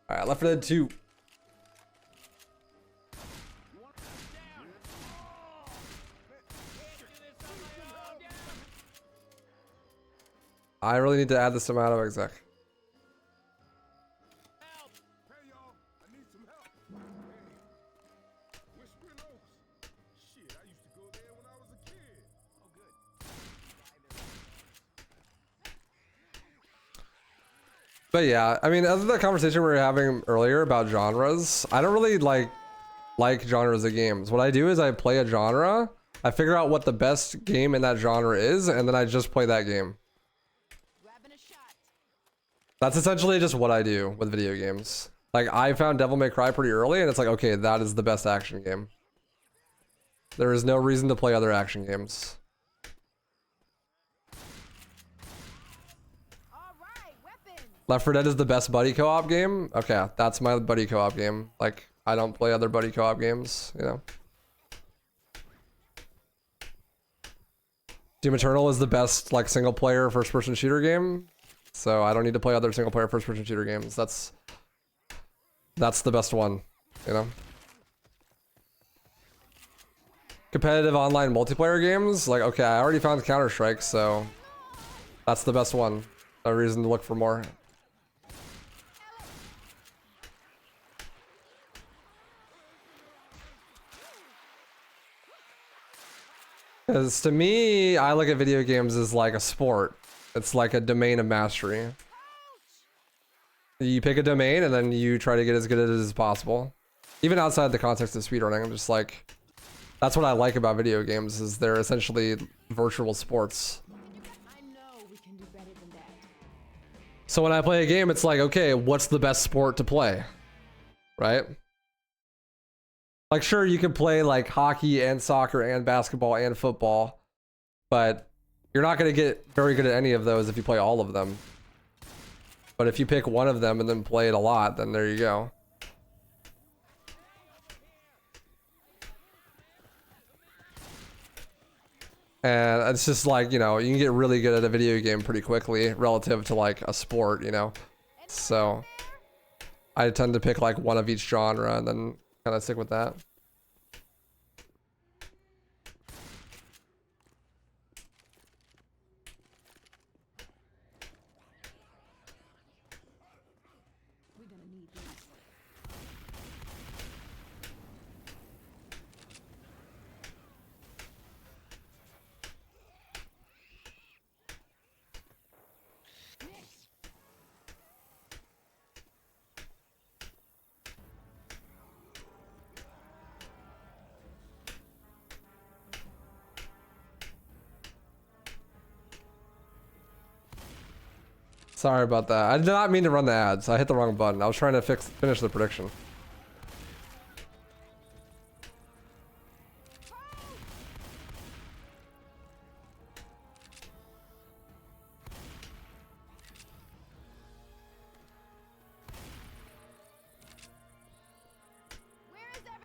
Alright, Left 4 Dead 2. I really need to add this to my auto exec. But yeah, I mean, other than the conversation we were having earlier about genres, I don't really like genres of games. What I do is I play a genre, I figure out what the best game in that genre is, and then I just play that game. That's essentially just what I do with video games. Like, I found Devil May Cry pretty early, and it's like, okay, that is the best action game. There is no reason to play other action games. Left 4 Dead is the best buddy co-op game? Okay, that's my buddy co-op game. Like, I don't play other buddy co-op games, you know. Doom Eternal is the best, like, single-player first-person shooter game. So I don't need to play other single-player first-person shooter games. That's the best one, you know. Competitive online multiplayer games, like, okay, I already found Counter-Strike, so that's the best one. No reason to look for more. Because to me, I look at video games as like a sport. It's like a domain of mastery. You pick a domain and then you try to get as good at it as possible. Even outside the context of speedrunning, I'm just like, that's what I like about video games, is they're essentially virtual sports. I know we can do better than that. So when I play a game, it's like, okay, what's the best sport to play? Right? Like, sure, you can play like hockey and soccer and basketball and football, but you're not going to get very good at any of those if you play all of them. But if you pick one of them and then play it a lot, then there you go. And it's just like, you know, you can get really good at a video game pretty quickly relative to like a sport, you know. So I tend to pick like one of each genre and then kind of stick with that. We're gonna need these. Sorry about that. I did not mean to run the ads. I hit the wrong button. I was trying to finish the prediction. Where is Ellis?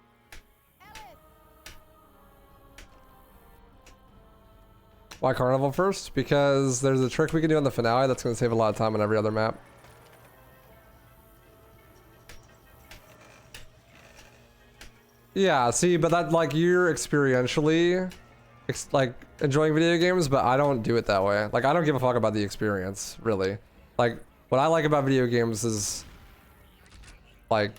Why Carnival first? Because there's a trick we can do on the finale that's going to save a lot of time on every other map. Yeah, see, but that, like, you're experientially like enjoying video games, but I don't do it that way. Like, I don't give a fuck about the experience, really. Like, what I like about video games is like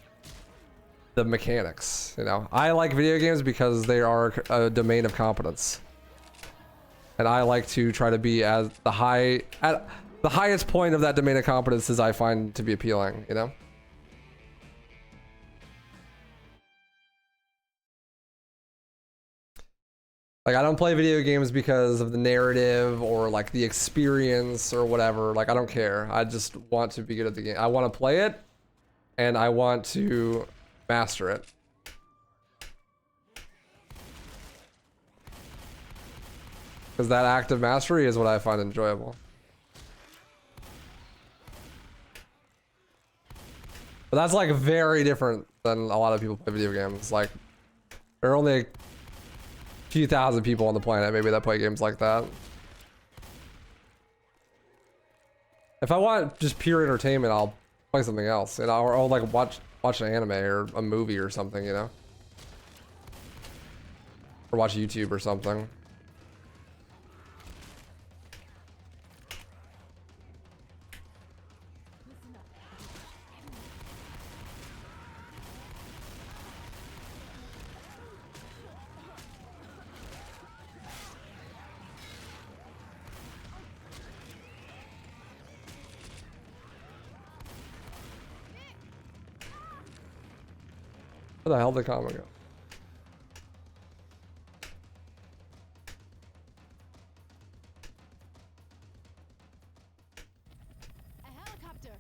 the mechanics, you know. I like video games because they are a domain of competence. And I like to try to be at the highest point of that domain of competence as I find to be appealing, you know? Like, I don't play video games because of the narrative or like the experience or whatever. Like, I don't care. I just want to be good at the game. I want to play it and I want to master it. Because that act of mastery is what I find enjoyable. But that's like very different than a lot of people play video games. Like, there are only a few thousand people on the planet maybe that play games like that. If I want just pure entertainment, I'll play something else, you know, or like watch an anime or a movie or something, you know, or watch YouTube or something. Where the hell did the comment go? A helicopter.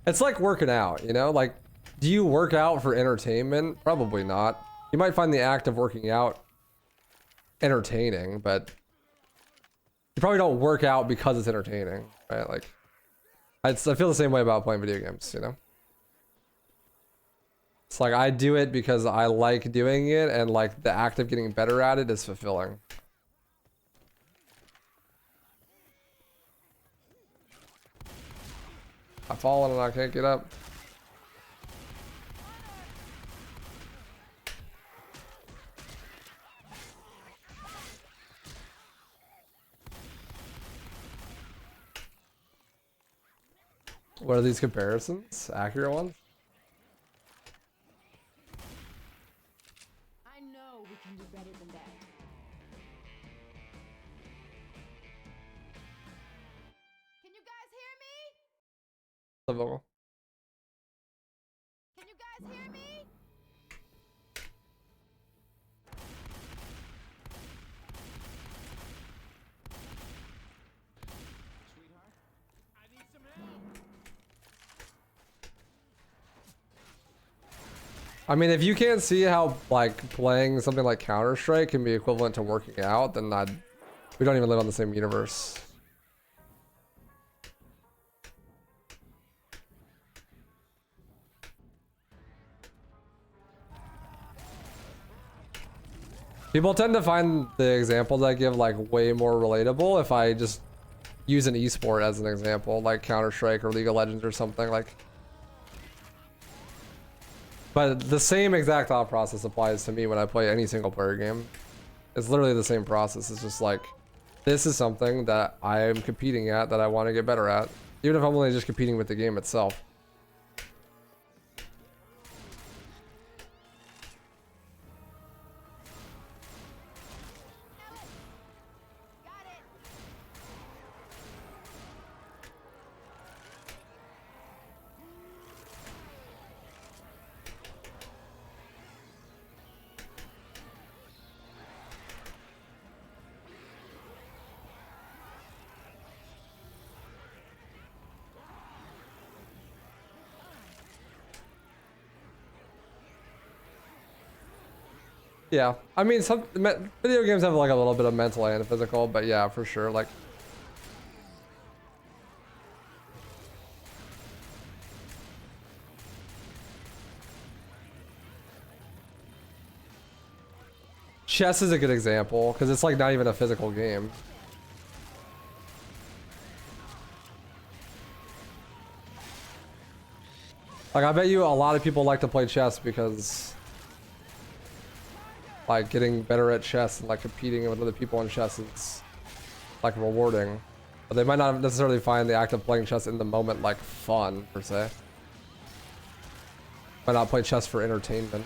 It's like working out, you know? Like, do you work out for entertainment? Probably not. You might find the act of working out entertaining, but you probably don't work out because it's entertaining, right? Like, I feel the same way about playing video games, you know? It's like I do it because I like doing it, and like the act of getting better at it is fulfilling. I've fallen and I can't get up. What are these comparisons? Accurate ones? I know we can do better than that. Can you guys hear me? The vocal. Can you guys hear me? I mean, if you can't see how like playing something like Counter-Strike can be equivalent to working out, then we don't even live on the same universe. People tend to find the examples I give like way more relatable if I just use an esport as an example, like Counter-Strike or League of Legends or something like. But the same exact thought process applies to me when I play any single player game. It's literally the same process. It's just like, this is something that I am competing at that I want to get better at, even if I'm only just competing with the game itself. Got it. Yeah, I mean, some video games have like a little bit of mental and physical, but yeah, for sure, like. Chess is a good example, because it's like not even a physical game. Like, I bet you a lot of people like to play chess because like getting better at chess and like competing with other people in chess is like rewarding. But they might not necessarily find the act of playing chess in the moment like fun per se. Might not play chess for entertainment.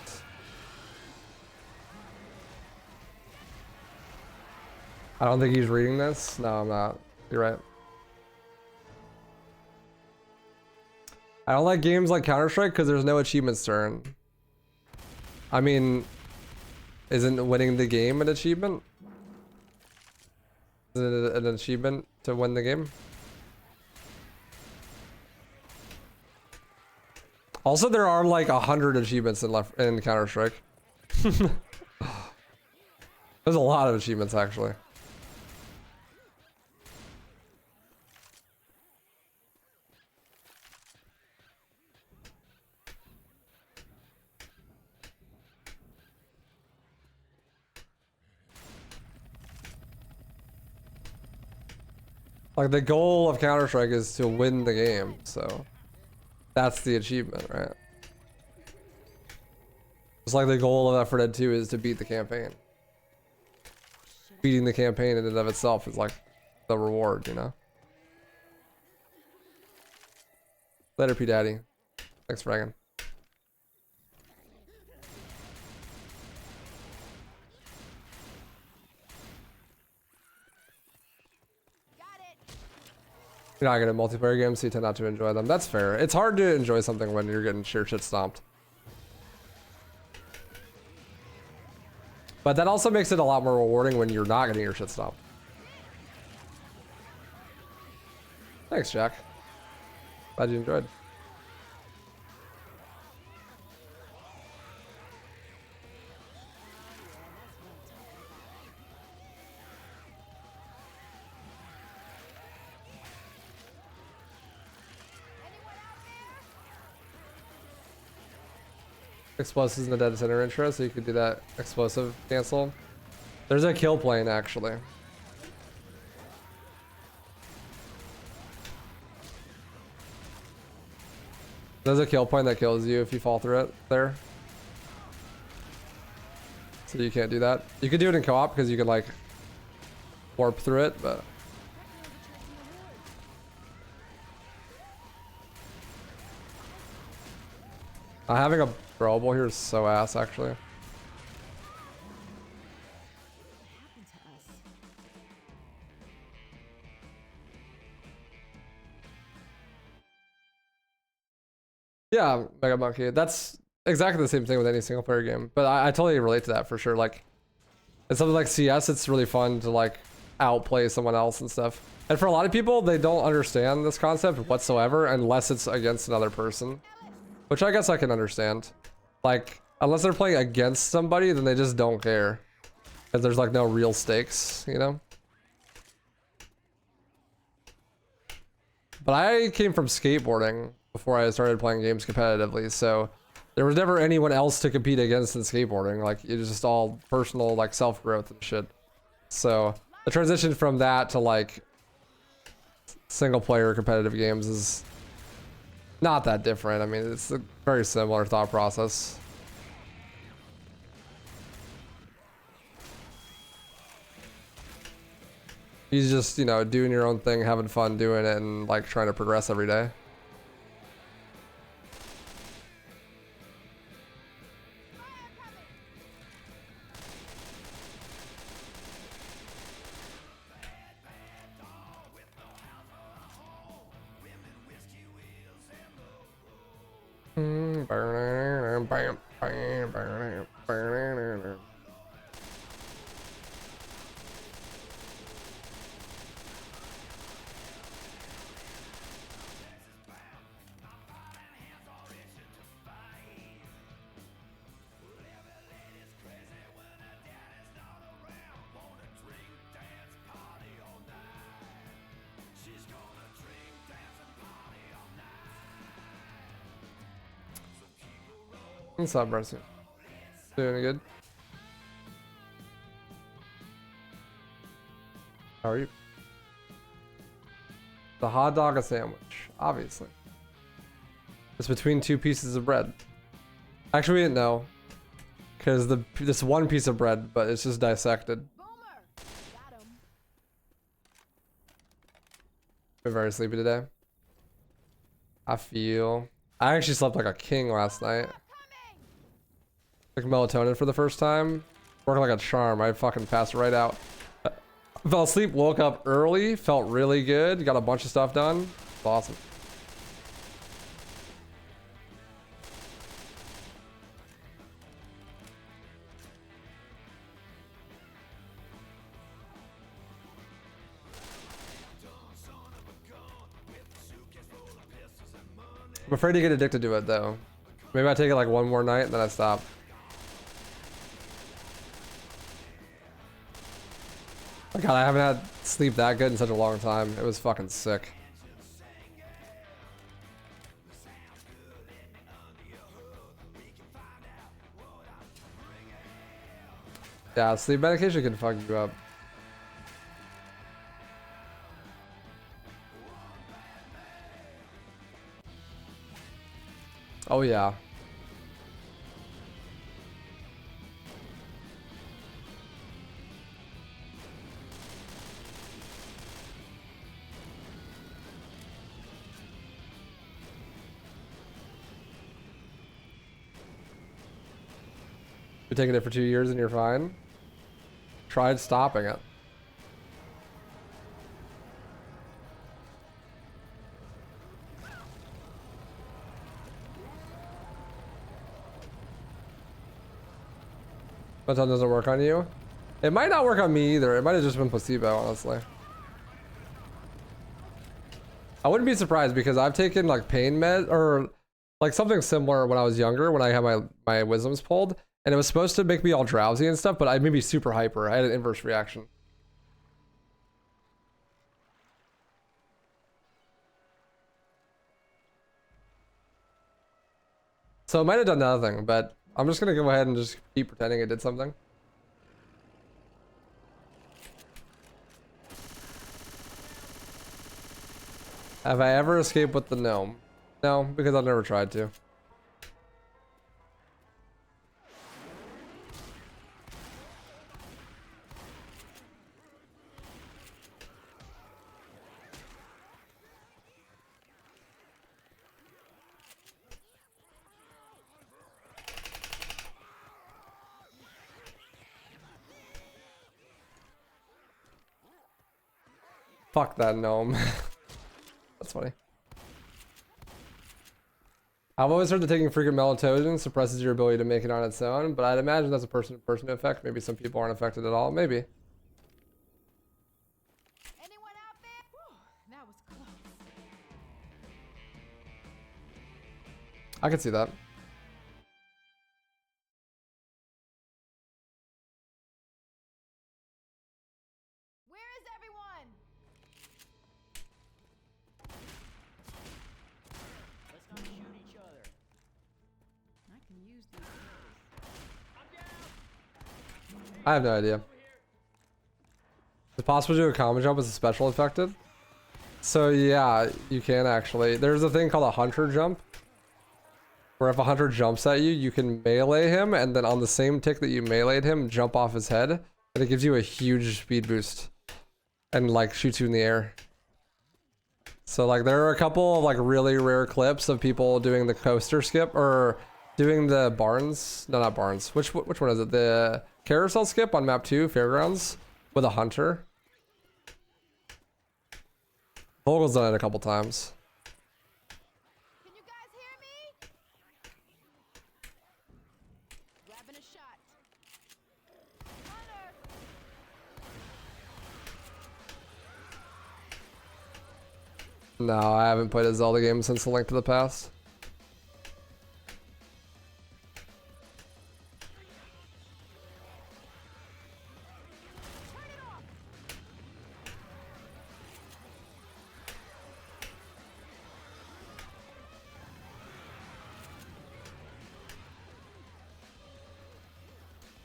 I don't think he's reading this. No, I'm not. You're right. I don't like games like Counter-Strike because there's no achievements to earn. I mean, isn't winning the game an achievement? Isn't it an achievement to win the game? Also, there are like 100 achievements in Counter-Strike. There's a lot of achievements actually. Like the goal of Counter-Strike is to win the game, so that's the achievement, right? It's like the goal of Left 4 Dead 2 is to beat the campaign. Beating the campaign in and of itself is like the reward, you know? Later, P Daddy. Thanks, Fraggin. You're not good at multiplayer games, so you tend not to enjoy them. That's fair. It's hard to enjoy something when you're getting sheer shit stomped. But that also makes it a lot more rewarding when you're not getting your shit stomped. Thanks, Jack. Glad you enjoyed. Explosives in the dead center intro, so you could do that explosive cancel. There's a kill plane actually. There's a kill plane that kills you if you fall through it there. So you can't do that. You could do it in co-op because you can like warp through it, but having a throwable here is so ass actually. Yeah, Mega Monkey. That's exactly the same thing with any single player game. But I totally relate to that for sure. Like, in something like CS, it's really fun to like outplay someone else and stuff. And for a lot of people, they don't understand this concept whatsoever unless it's against another person. Which I guess I can understand. Like, unless they're playing against somebody, then they just don't care. Because there's like no real stakes, you know? But I came from skateboarding before I started playing games competitively, so there was never anyone else to compete against in skateboarding. Like, it was just all personal, like, self-growth and shit. So the transition from that to like single-player competitive games is not that different. I mean, it's a very similar thought process. You just, you know, doing your own thing, having fun doing it, and like trying to progress every day. What's up, Mercy? Doing good? How are you? The hot dog a sandwich, obviously. It's between two pieces of bread. Actually, we didn't know. Because this one piece of bread, but it's just dissected. Been very sleepy today. I actually slept like a king last night. Took melatonin for the first time. Working like a charm. I fucking passed right out. Fell asleep, woke up early, felt really good, got a bunch of stuff done. It's awesome. I'm afraid to get addicted to it though. Maybe I take it like one more night and then I stop. Oh God, I haven't had sleep that good in such a long time. It was fucking sick. Yeah, sleep medication can fuck you up. Oh yeah. You're taking it for 2 years and you're fine. Tried stopping it. That doesn't work on you. It might not work on me either. It might have just been placebo, honestly. I wouldn't be surprised because I've taken like pain med or like something similar when I was younger when I had my wisdoms pulled, and it was supposed to make me all drowsy and stuff, but I made me super hyper. I had an inverse reaction. So it might have done nothing, but I'm just gonna go ahead and just keep pretending it did something. Have I ever escaped with the gnome? No, because I've never tried to. Fuck that gnome. That's funny. I've always heard that taking frequent melatonin suppresses your ability to make it on its own, but I'd imagine that's a person-to-person effect. Maybe some people aren't affected at all. Maybe. Anyone out there? Whew, that was close. I could see that. Where is everyone? Let's not shoot each other. I can use these. I have no idea. Is it possible to do a common jump as a special affected? So yeah, you can actually. There's a thing called a hunter jump, where if a hunter jumps at you, you can melee him, and then on the same tick that you meleeed him, jump off his head, and it gives you a huge speed boost, and like shoots you in the air. So like there are a couple of like really rare clips of people doing the coaster skip or doing the Barnes, no not Barnes. Which one is it? The carousel skip on map 2, Fairgrounds, with a hunter. Vogel's done it a couple times. Can you guys hear me? Grabbing a shot. Hunter. No, I haven't played a Zelda game since A Link to the Past.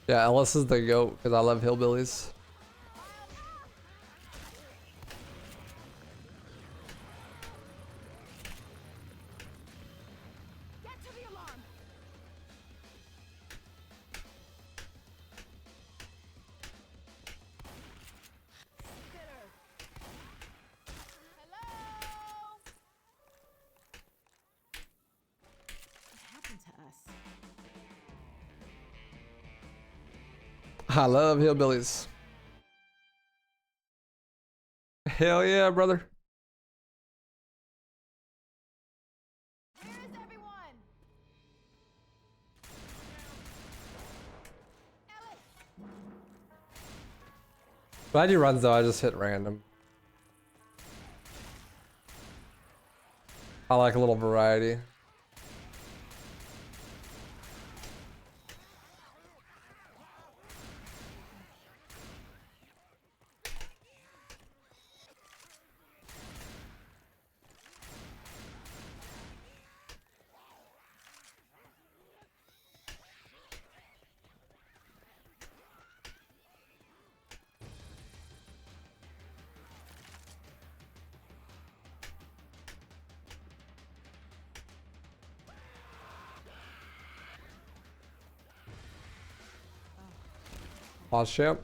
Yeah, Ellis is the goat because I love hillbillies. Get to the alarm. Spitter. Hello. What happened to us? I love hillbillies. Hell yeah, brother. Where is everyone? Ellis. When I do runs though, I just hit random. I like a little variety. Pause champ.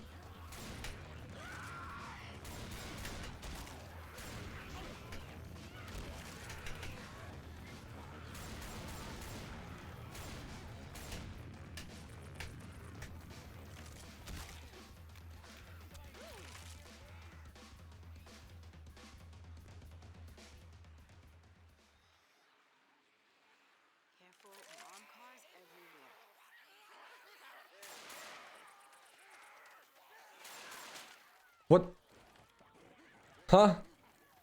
Careful, alarm cars everywhere. What? Huh?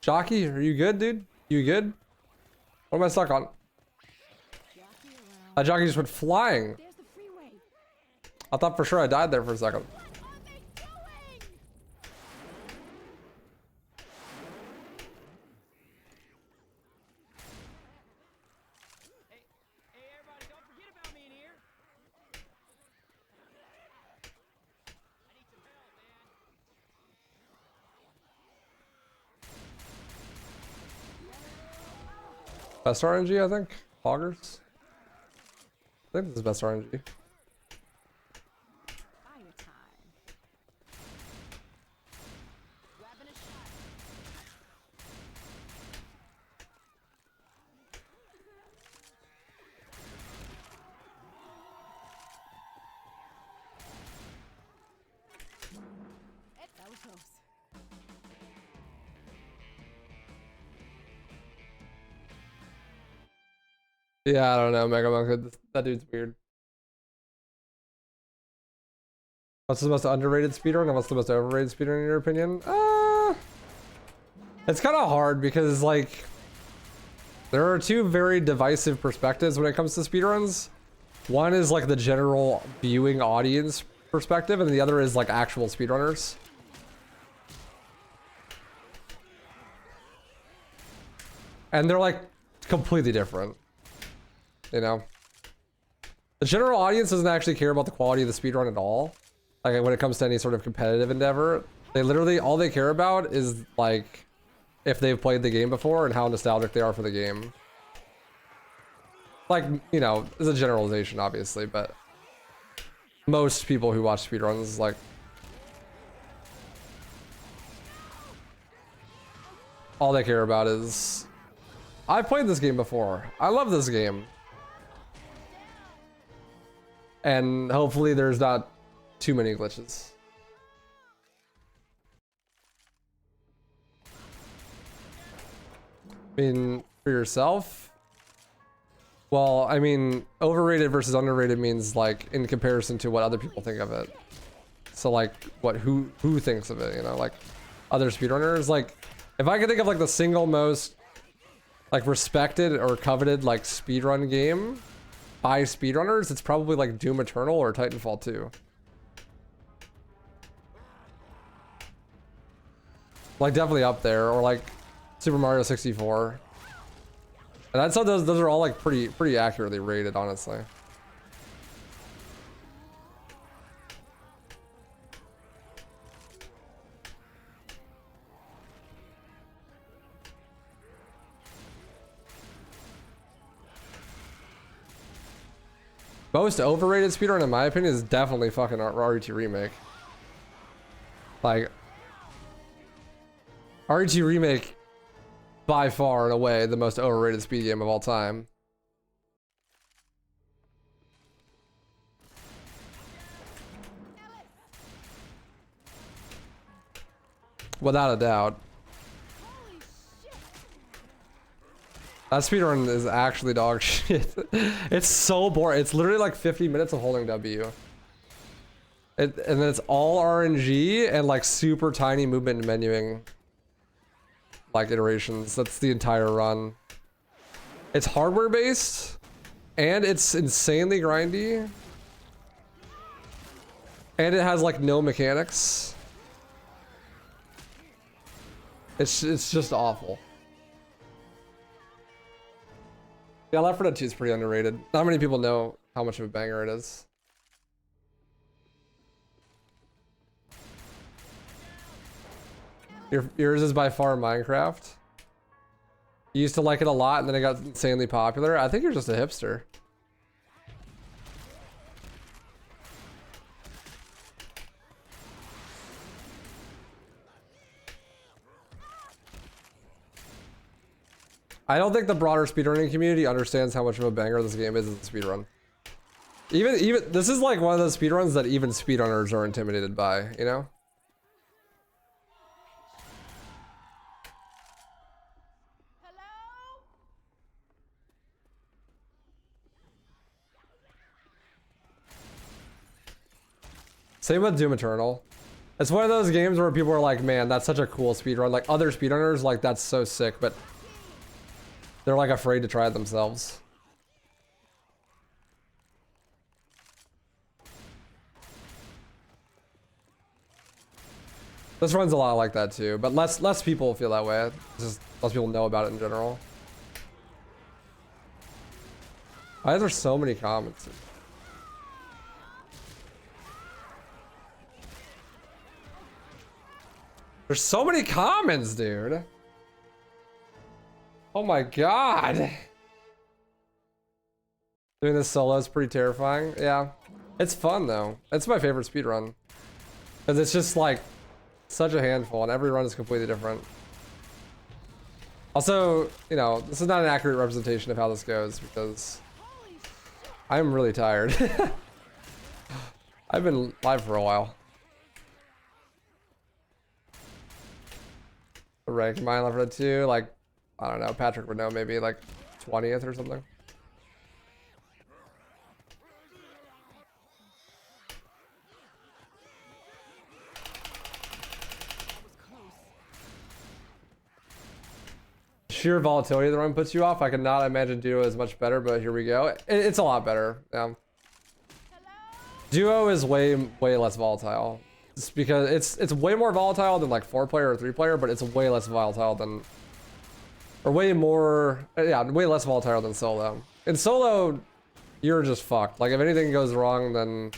Jockey, are you good, dude? You good? What am I stuck on? Jockey around. That jockey just went flying. There's the freeway. I thought for sure I died there for a second. What are they doing? Hey, everybody, don't forget about me in here. I need some help, man. Best RNG, I think. Hoggers. I think this is best RNG. Fire time. Grabbing a shot. That was close. Yeah, I don't know, Mega Monk. That dude's weird. What's the most underrated speedrun and what's the most overrated speedrun in your opinion? It's kind of hard because like there are two very divisive perspectives when it comes to speedruns. One is like the general viewing audience perspective, and the other is like actual speedrunners. And they're like completely different. You know, the general audience doesn't actually care about the quality of the speedrun at all. Like when it comes to any sort of competitive endeavor, they literally, all they care about is like if they've played the game before and how nostalgic they are for the game. Like, you know, it's a generalization obviously, but most people who watch speedruns, like, all they care about is, I've played this game before. I love this game. And hopefully there's not too many glitches. I mean, for yourself? Well, I mean, overrated versus underrated means like in comparison to what other people think of it. So like who thinks of it, you know, like other speedrunners. Like if I could think of like the single most like respected or coveted like speedrun game by speedrunners, it's probably like Doom Eternal or Titanfall 2. Like definitely up there, or like Super Mario 64. And I'd say those are all like pretty accurately rated, honestly. Most overrated speedrun, in my opinion, is definitely fucking RET Remake. Like, RET Remake, by far and away, the most overrated speed game of all time. Without a doubt. Holy shit! That speedrun is actually dog shit. It's so boring. It's literally like 50 minutes of holding W. And then it's all RNG and like super tiny movement and menuing like iterations. That's the entire run. It's hardware based and it's insanely grindy. And it has like no mechanics. It's just awful. Yeah, Left 4 Dead 2 is pretty underrated. Not many people know how much of a banger it is. Yours is by far Minecraft. You used to like it a lot and then it got insanely popular. I think you're just a hipster. I don't think the broader speedrunning community understands how much of a banger this game is as a speedrun. Even this is like one of those speedruns that even speedrunners are intimidated by, you know? Hello? Same with Doom Eternal. It's one of those games where people are like, man, that's such a cool speedrun. Like other speedrunners, like that's so sick, but they're like afraid to try it themselves. This run's a lot like that too, but less people feel that way. It's just less people know about it in general. Why are there so many comments? There's so many comments, dude. Oh my god. Doing this solo is pretty terrifying. Yeah. It's fun though. It's my favorite speedrun. Because it's just like such a handful and every run is completely different. Also, you know, this is not an accurate representation of how this goes because I'm really tired. I've been live for a while. The rank mine Left 4 Dead 2, like, I don't know, Patrick would know, maybe like 20th or something. Sheer volatility of the run puts you off. I cannot imagine Duo is much better, but here we go. It's a lot better. Yeah. Duo is way less volatile. It's because it's way more volatile than like 4-player or 3-player, but it's way less volatile than, or way more, yeah, way less volatile than solo. In solo, you're just fucked. Like if anything goes wrong, then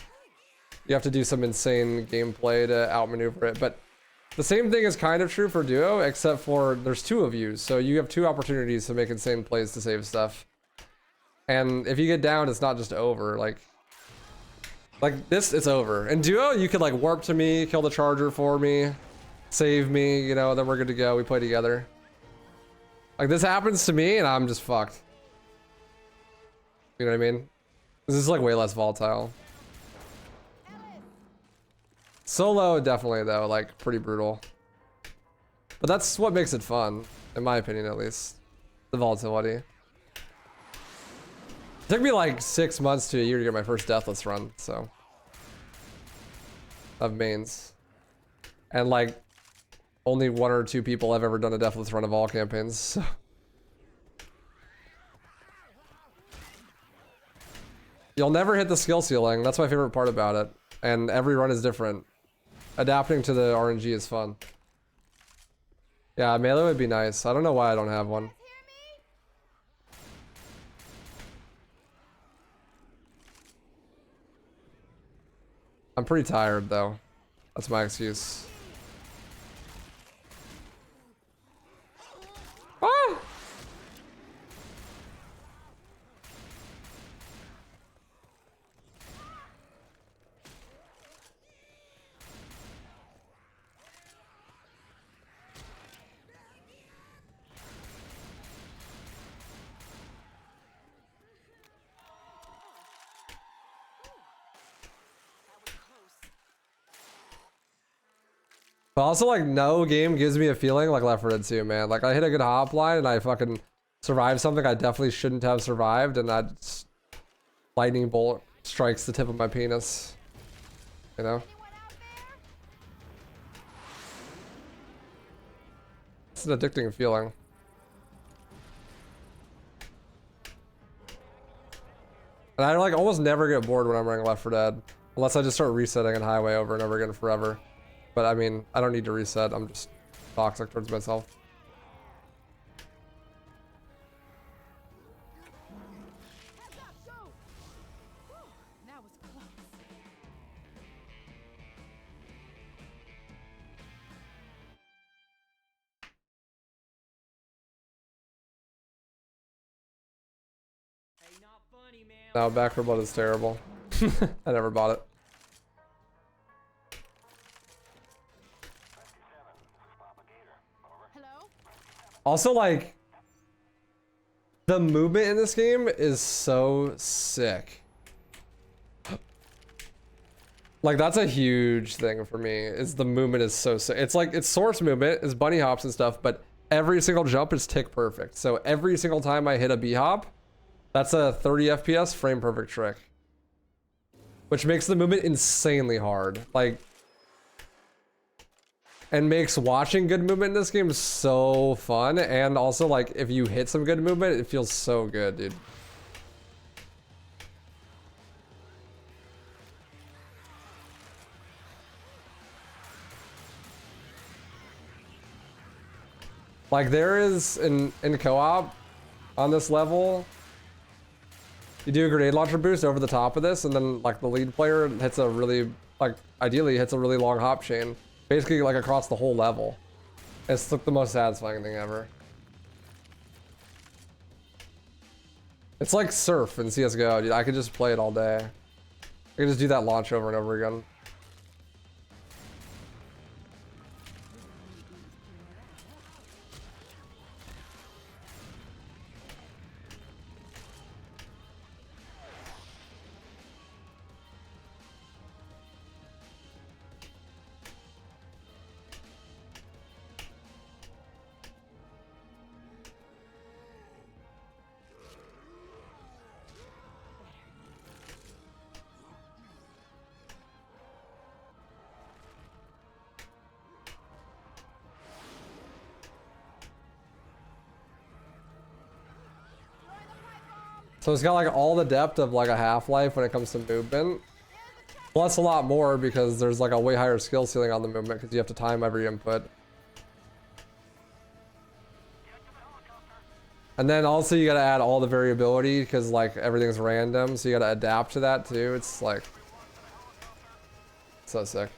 you have to do some insane gameplay to outmaneuver it. But the same thing is kind of true for Duo, except for there's two of you, so you have two opportunities to make insane plays to save stuff. And if you get down, it's not just over. Like this, it's over. In Duo, you could like warp to me, kill the charger for me, save me, you know, then we're good to go. We play together. Like this happens to me and I'm just fucked. You know what I mean? This is like way less volatile. Solo, definitely though, like pretty brutal. But that's what makes it fun, in my opinion at least. The volatility. It took me like 6 months to a year to get my first deathless run, so. Of mains. And like, only 1 or 2 people have ever done a deathless run of all campaigns, so. You'll never hit the skill ceiling, that's my favorite part about it. And every run is different. Adapting to the RNG is fun. Yeah, melee would be nice. I don't know why I don't have one. I'm pretty tired though. That's my excuse. Ah! But also, like, no game gives me a feeling like Left 4 Dead 2, man. Like, I hit a good hop line and I fucking survived something I definitely shouldn't have survived, and that lightning bolt strikes the tip of my penis. You know? It's an addicting feeling. And I, like, almost never get bored when I'm running Left 4 Dead. Unless I just start resetting in highway over and over again forever. But I mean, I don't need to reset. I'm just toxic towards myself. That was close. Hey, not funny, man. No, Back 4 Blood is terrible. I never bought it. Hello? Also, like, The movement in this game is so sick. Like that's a huge thing for me, is the movement is so sick. It's like, it's source movement, it's bunny hops and stuff, but every single jump is tick perfect. So every single time I hit a B hop, that's a 30 FPS frame perfect trick. Which makes the movement insanely hard. Like, and makes watching good movement in this game so fun. And also like, if you hit some good movement, it feels so good, dude. Like there is in co-op on this level, you do a grenade launcher boost over the top of this, and then like the lead player hits a really, like ideally hits a really long hop chain, basically like across the whole level. It's like the most satisfying thing ever. It's like Surf in CSGO, dude. I could just play it all day. I could just do that launch over and over again. So it's got like all the depth of like a Half-Life when it comes to movement. Plus a lot more because there's like a way higher skill ceiling on the movement because you have to time every input. And then also you gotta add all the variability because like everything's random, so you gotta adapt to that too. It's like so sick.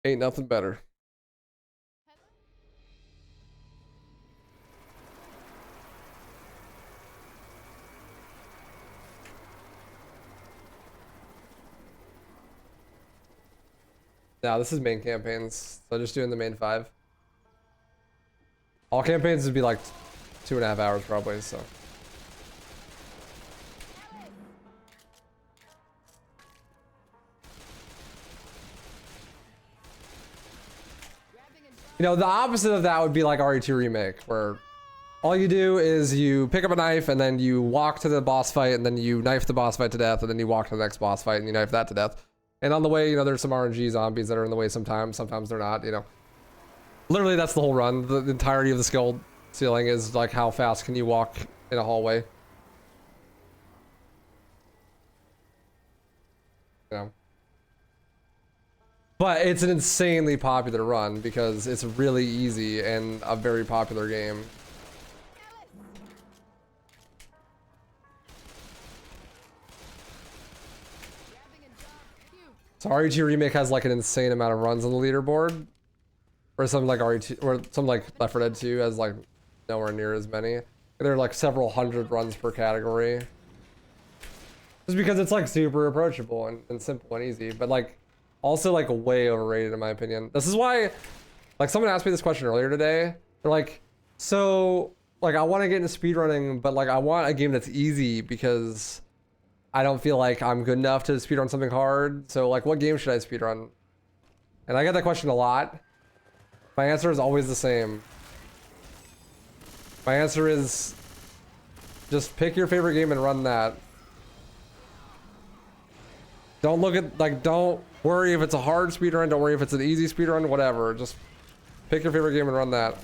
Ain't nothing better. Now this is main campaigns, so just doing the main 5. All campaigns would be like 2.5 hours probably, so. You know, the opposite of that would be like RE2 Remake, where all you do is you pick up a knife and then you walk to the boss fight and then you knife the boss fight to death and then you walk to the next boss fight and you knife that to death. And on the way, you know, there's some RNG zombies that are in the way sometimes they're not, you know. Literally, that's the whole run. The entirety of the skill ceiling is like how fast can you walk in a hallway. You know. But it's an insanely popular run because it's really easy and a very popular game. So RE2 Remake has like an insane amount of runs on the leaderboard. Or something like RE2, or something like Left 4 Dead 2 has like nowhere near as many. There are like several hundred runs per category. Just because it's like super approachable and simple and easy, but like also like way overrated in my opinion. This is why, like someone asked me this question earlier today. They're like, so like I want to get into speedrunning, but like I want a game that's easy because I don't feel like I'm good enough to speedrun something hard. So like what game should I speedrun? And I get that question a lot. My answer is always the same. My answer is just pick your favorite game and run that. Don't look at, like, don't worry if it's a hard speedrun, don't worry if it's an easy speedrun, whatever. Just pick your favorite game and run that.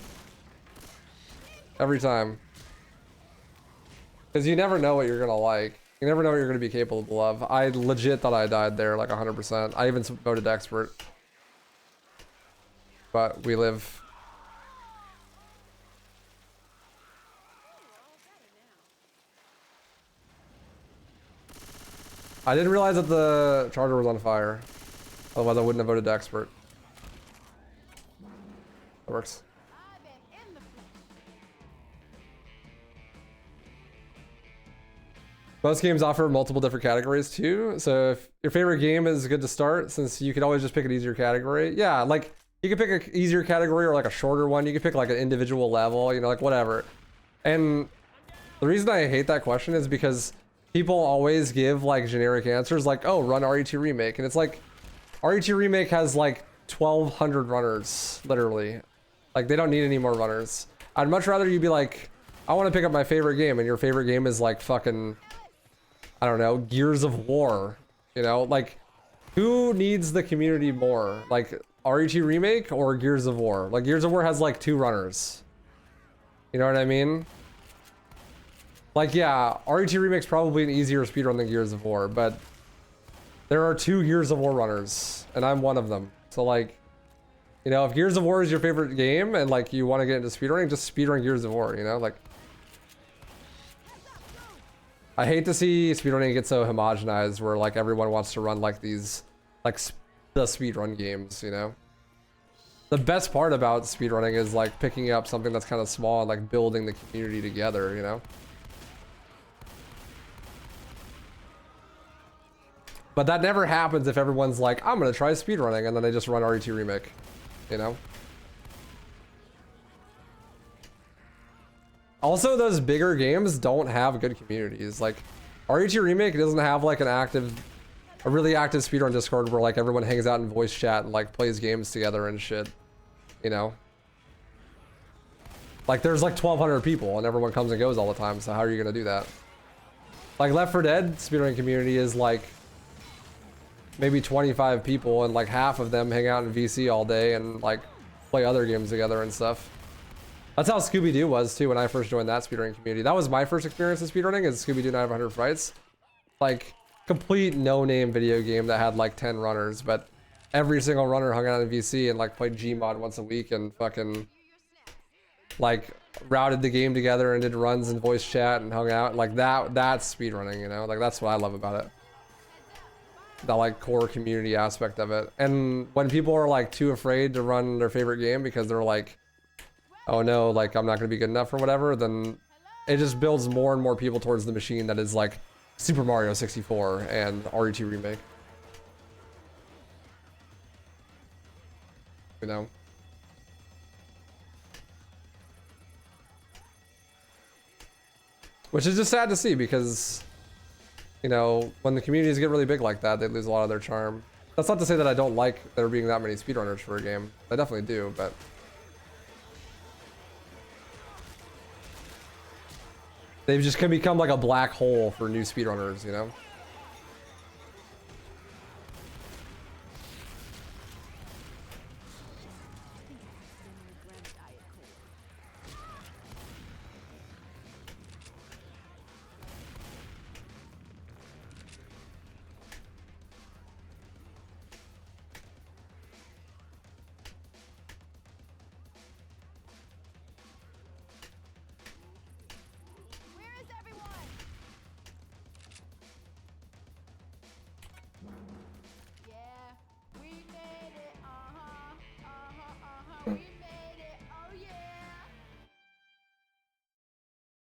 Every time. Because you never know what you're gonna like. You never know what you're gonna be capable of. I legit thought I died there like 100%. I even voted expert. But we live. I didn't realize that the charger was on fire. Otherwise I wouldn't have voted expert. That works. Most games offer multiple different categories too. So if your favorite game is good to start, since you could always just pick an easier category. Yeah, like you could pick an easier category or like a shorter one. You could pick like an individual level, you know, like whatever. And the reason I hate that question is because people always give like generic answers like, oh, run RE2 Remake. And it's like, RE2 Remake has like 1,200 runners, literally. Like they don't need any more runners. I'd much rather you be like, I want to pick up my favorite game, and your favorite game is like fucking, I don't know, Gears of War. You know, like who needs the community more? Like RE2 Remake or Gears of War? Like Gears of War has like 2 runners. You know what I mean? Like yeah, RE2 Remake's probably an easier speedrun than Gears of War, but there are 2 Gears of War runners, and I'm one of them. So like, you know, if Gears of War is your favorite game and like you want to get into speedrunning, just speedrun Gears of War, you know? Like, I hate to see speedrunning get so homogenized where like everyone wants to run like these, like the speedrun games, you know? The best part about speedrunning is like picking up something that's kind of small and like building the community together, you know? But that never happens if everyone's like, I'm gonna try speedrunning, and then they just run RE2 Remake, you know? Also, those bigger games don't have good communities. Like, RE2 Remake doesn't have like a really active speedrun Discord where like everyone hangs out in voice chat and like plays games together and shit, you know? Like, there's like 1,200 people and everyone comes and goes all the time, so how are you gonna do that? Like, Left 4 Dead speedrunning community is like maybe 25 people, and like half of them hang out in VC all day and like play other games together and stuff. That's how Scooby-Doo was too when I first joined that speedrunning community. That was my first experience in speedrunning, is Scooby-Doo 900 Fights. Like, complete no-name video game that had like 10 runners, but every single runner hung out in VC and like played Gmod once a week and fucking like routed the game together and did runs and voice chat and hung out. Like that's speedrunning, you know? Like, that's what I love about it. The like core community aspect of it. And when people are like too afraid to run their favorite game because they're like, oh no, like I'm not gonna be good enough or whatever, then it just builds more and more people towards the machine that is like Super Mario 64 and RE2 Remake. You know? Which is just sad to see because, you know, when the communities get really big like that, they lose a lot of their charm. That's not to say that I don't like there being that many speedrunners for a game. I definitely do, but they've just can become like a black hole for new speedrunners, you know?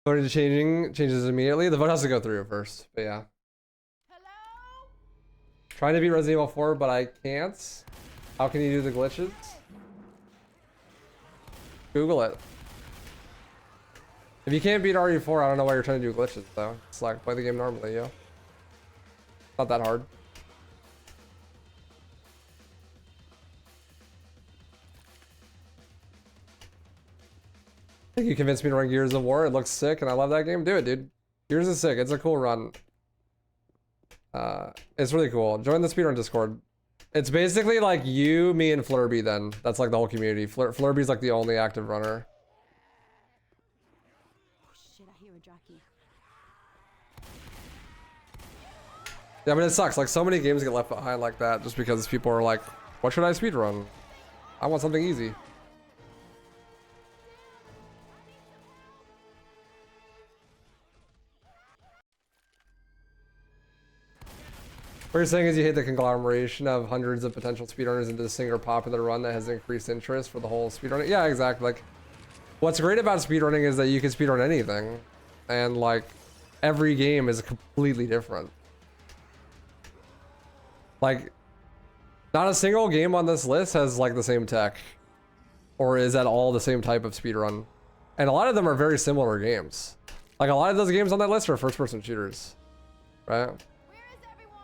Voting to changes immediately. The vote has to go through first, but yeah. Hello? Trying to beat Resident Evil 4, but I can't. How can you do the glitches? Google it. If you can't beat RE4, I don't know why you're trying to do glitches though. It's like, play the game normally, yo. Not that hard. I think you convinced me to run Gears of War. It looks sick and I love that game. Do it, dude. Gears is sick. It's a cool run. It's really cool. Join the speedrun Discord. It's basically like you, me, and Flurby then. That's like the whole community. Flurby's like the only active runner. Oh shit, I hear a jockey. Yeah, I mean, it sucks. Like, so many games get left behind like that just because people are like, what should I speedrun? I want something easy. What you're saying is you hate the conglomeration of hundreds of potential speedrunners into a single popular run that has increased interest for the whole speedrunning. Yeah, exactly. Like, what's great about speedrunning is that you can speedrun anything. And like, every game is completely different. Like, not a single game on this list has like the same tech, or is at all the same type of speedrun. And a lot of them are very similar games. Like a lot of those games on that list are first-person shooters, right? Where is everyone?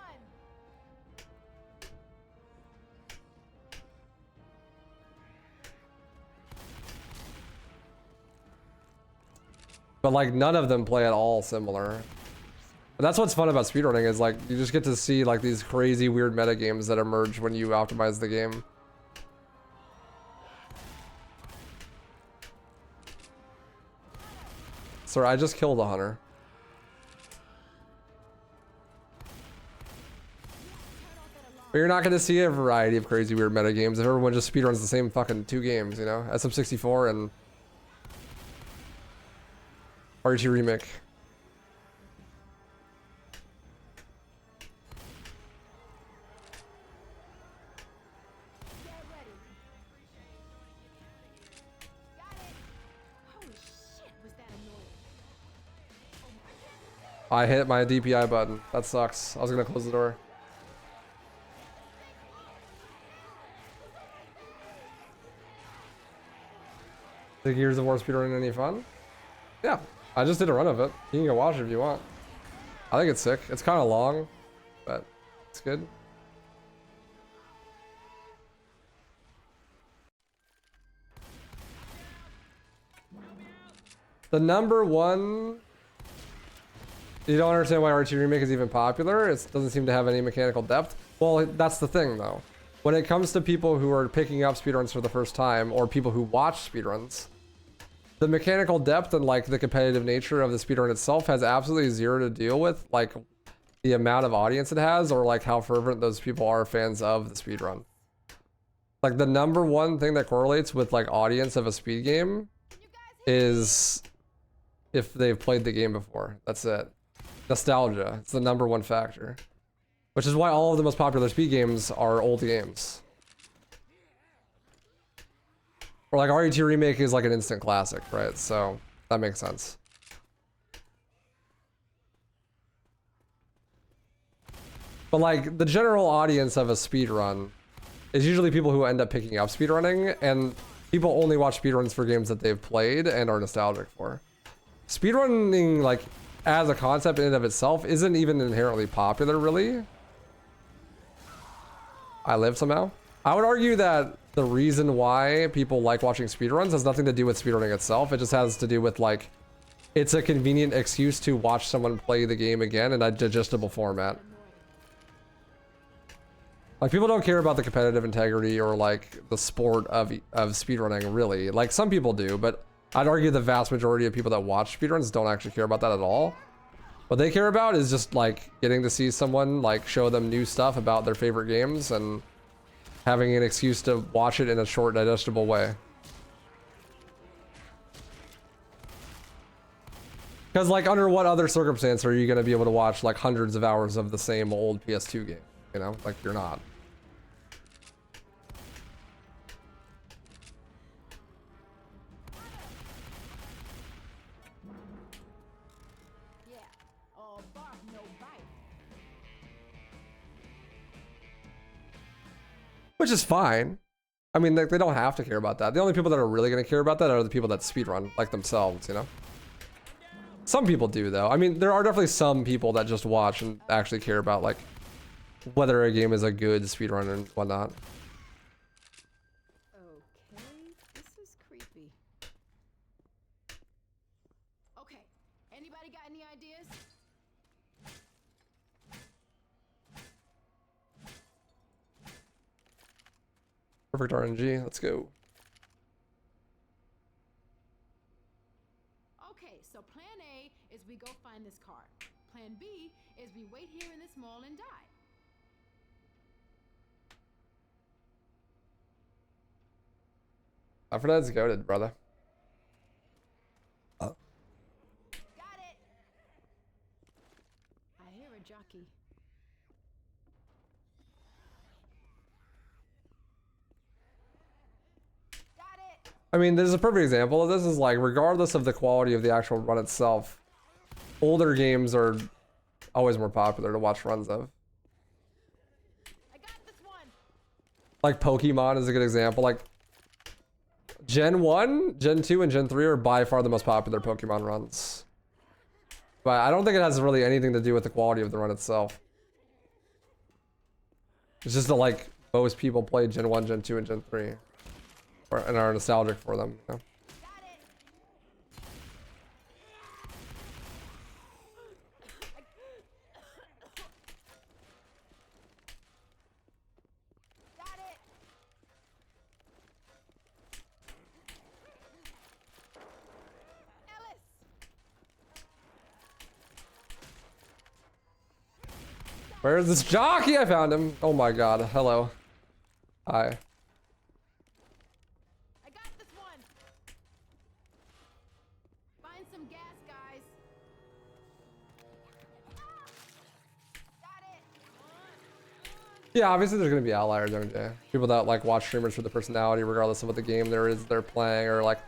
But like none of them play at all similar. And that's what's fun about speedrunning is like you just get to see like these crazy weird meta games that emerge when you optimize the game. Sorry, I just killed a hunter. But you're not going to see a variety of crazy weird meta games if everyone just speedruns the same fucking 2 games, you know? SM64 and RT Remake. Get ready. Got it. Holy shit, was that annoying? I hit my DPI button. That sucks. I was going to close the door. The Gears of War speedrunning any fun? Yeah, I just did a run of it. You can go watch it if you want. I think it's sick. It's kind of long, but it's good. The number one... You don't understand why RT Remake is even popular? It doesn't seem to have any mechanical depth. Well, that's the thing, though. When it comes to people who are picking up speedruns for the first time, or people who watch speedruns, the mechanical depth and like the competitive nature of the speedrun itself has absolutely zero to deal with like the amount of audience it has or like how fervent those people are fans of the speedrun. Like the number one thing that correlates with like audience of a speed game is if they've played the game before. That's it. Nostalgia. It's the number one factor. Which is why all of the most popular speed games are old games. Or like RET Remake is like an instant classic, right? So that makes sense. But like the general audience of a speedrun is usually people who end up picking up speedrunning, and people only watch speedruns for games that they've played and are nostalgic for. Speedrunning, like as a concept in and of itself, isn't even inherently popular, really. I live somehow. I would argue that the reason why people like watching speedruns has nothing to do with speedrunning itself. It just has to do with like, it's a convenient excuse to watch someone play the game again in a digestible format. Like people don't care about the competitive integrity or like the sport of speedrunning really. Like some people do, but I'd argue the vast majority of people that watch speedruns don't actually care about that at all. What they care about is just like getting to see someone like show them new stuff about their favorite games and having an excuse to watch it in a short, digestible way. Because like under what other circumstance are you going to be able to watch like hundreds of hours of the same old PS2 game? You know, like you're not. Yeah. All bark, no bite. Which is fine. I mean, they don't have to care about that. The only people that are really going to care about that are the people that speedrun, like themselves, you know? Some people do, though. I mean, there are definitely some people that just watch and actually care about, like, whether a game is a good speedrun and whatnot. Okay, this is creepy. Okay, anybody got any ideas? Perfect RNG. Let's go. Okay, so plan A is we go find this card. Plan B is we wait here in this mall and die. Aphrodite's goated, brother. Got it. I hear a jockey. Got it. I mean, there's a perfect example of this is like, regardless of the quality of the actual run itself, older games are always more popular to watch runs of. I got this one. Like Pokemon is a good example. Like Gen 1, Gen 2, and Gen 3 are by far the most popular Pokemon runs. But I don't think it has really anything to do with the quality of the run itself. It's just that like most people play Gen 1, Gen 2, and Gen 3. And are nostalgic for them. You know? Got it. Got it. Ellis. Where's this jockey? I found him. Oh my god. Hello. Hi. I got this one. Find some gas, guys. Got it. Yeah, obviously there's gonna be outliers, MJ. People that like watch streamers for the personality, regardless of what the game they're playing, or like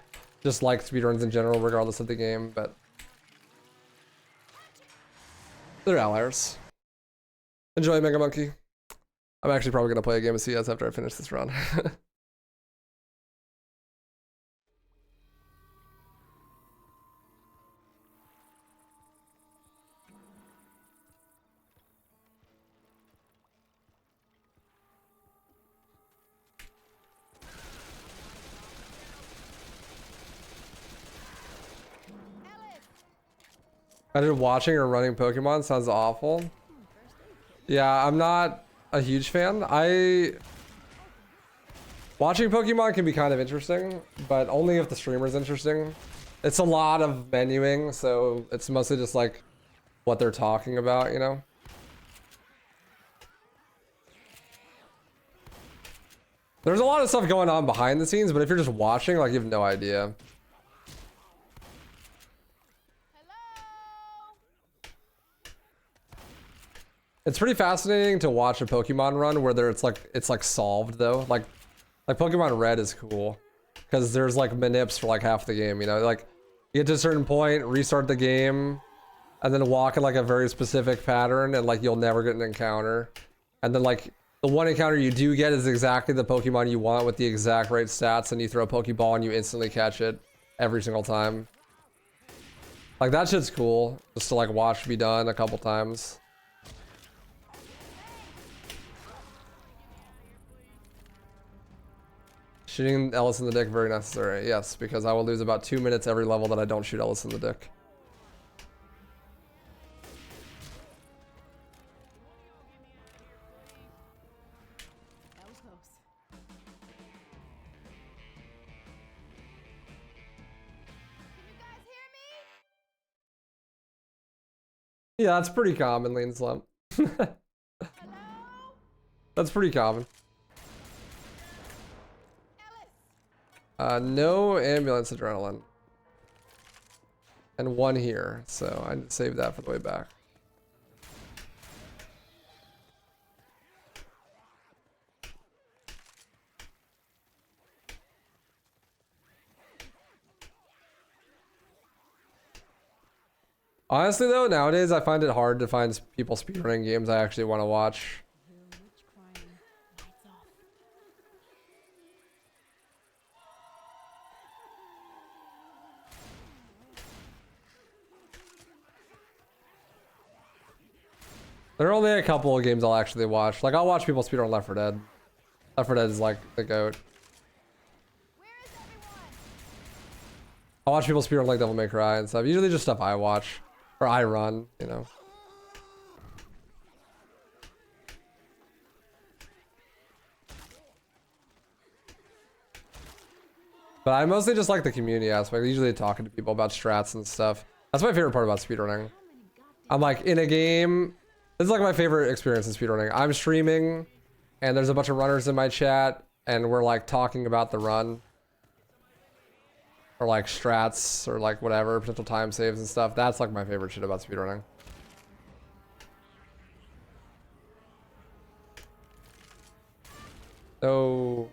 just like speedruns in general, regardless of the game. But they're outliers. Enjoy, Mega Monkey. I'm actually probably gonna play a game of CS after I finish this round. Ellis. Imagine watching or running Pokemon sounds awful. Yeah, I'm not a huge fan. Watching Pokemon can be kind of interesting, but only if the streamer's interesting. It's a lot of menuing, so it's mostly just like what they're talking about, you know? There's a lot of stuff going on behind the scenes, but if you're just watching, like, you have no idea. Hello. It's pretty fascinating to watch a Pokemon run where it's like solved though. Like Pokemon Red is cool because there's like manips for like half the game, you know? Like you get to a certain point, restart the game, and then walk in like a very specific pattern, and like you'll never get an encounter. And then like the one encounter you do get is exactly the Pokemon you want with the exact right stats, and you throw a Pokeball and you instantly catch it every single time. Like that shit's cool, just to like watch be done a couple times. Shooting Ellis in the dick, very necessary. Yes, because I will lose about 2 minutes every level that I don't shoot Ellis in the dick. That was close. Can you guys hear me? Yeah, that's pretty common, Lean Slump. Hello? That's pretty common. Ellis. No ambulance adrenaline. And one here, so I saved that for the way back. Honestly though, nowadays I find it hard to find people speedrunning games I actually want to watch. There are only a couple of games I'll actually watch. Like I'll watch people speedrun Left 4 Dead. Left 4 Dead is like the GOAT. Where is everyone? I'll watch people speedrun like Devil May Cry and stuff. Usually just stuff I watch. Or I run, you know. But I mostly just like the community aspect. Usually talking to people about strats and stuff. That's my favorite part about speedrunning. I'm like in a game. This is like my favorite experience in speedrunning. I'm streaming and there's a bunch of runners in my chat and we're like talking about the run. Or like strats or like whatever, potential time saves and stuff. That's like my favorite shit about speedrunning. So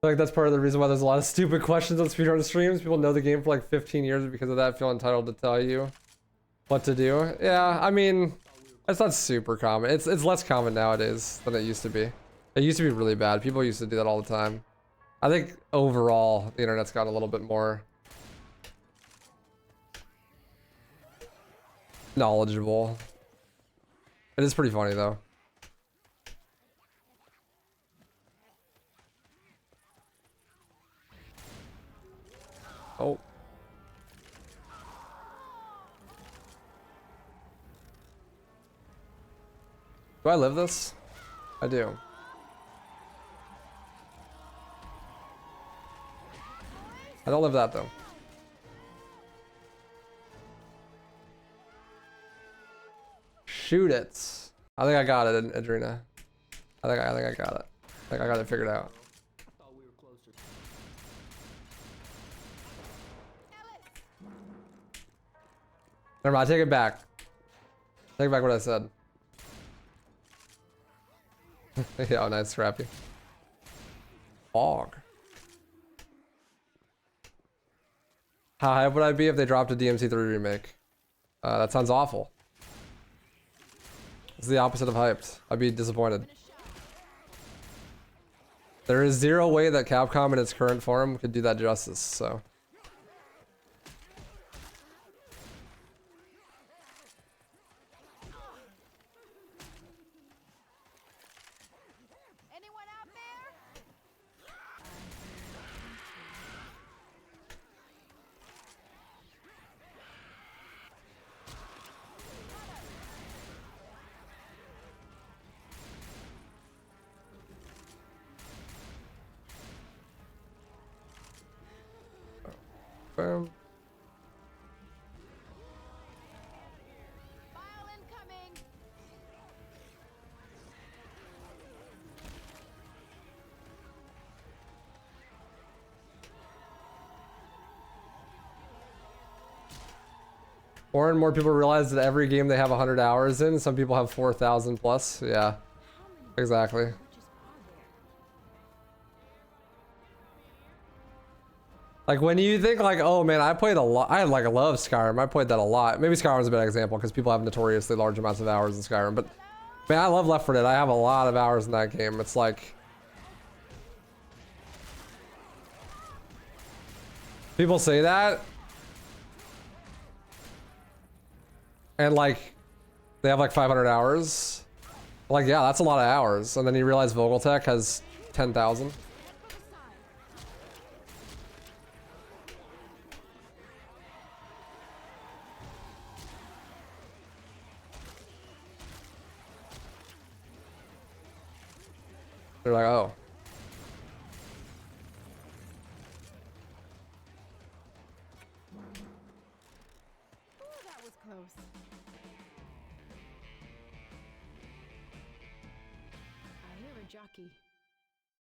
feel like that's part of the reason why there's a lot of stupid questions on speedrun streams. People know the game for like 15 years and because of that feel entitled to tell you what to do. Yeah, I mean, it's not super common. It's less common nowadays than it used to be. It used to be really bad. People used to do that all the time. I think overall the internet's gotten a little bit more knowledgeable. It is pretty funny though. Oh. Do I live this? I do. I don't live that though. Shoot it. I think I got it, Adrena. I think I got it. I think I got it figured out. I thought we were closer. Never mind, I take it back. Take back what I said. Yeah, oh, nice, Scrappy. Fog. How hype would I be if they dropped a DMC3 remake? That sounds awful. It's the opposite of hyped. I'd be disappointed. There is zero way that Capcom in its current form could do that justice, so. Anyone out there? Boom. File incoming. More and more people realize that every game they have 100 hours in, some people have 4,000 plus. Yeah, exactly. Like when you think like, oh man, I played a lot. I love Skyrim. I played that a lot. Maybe Skyrim's a bad example because people have notoriously large amounts of hours in Skyrim. But man, I love Left 4 Dead. I have a lot of hours in that game. It's like people say that, and like they have like 500 hours. Like yeah, that's a lot of hours. And then you realize Vogeltech has 10,000. They're like, oh. Ooh, that was close. I hear a jockey.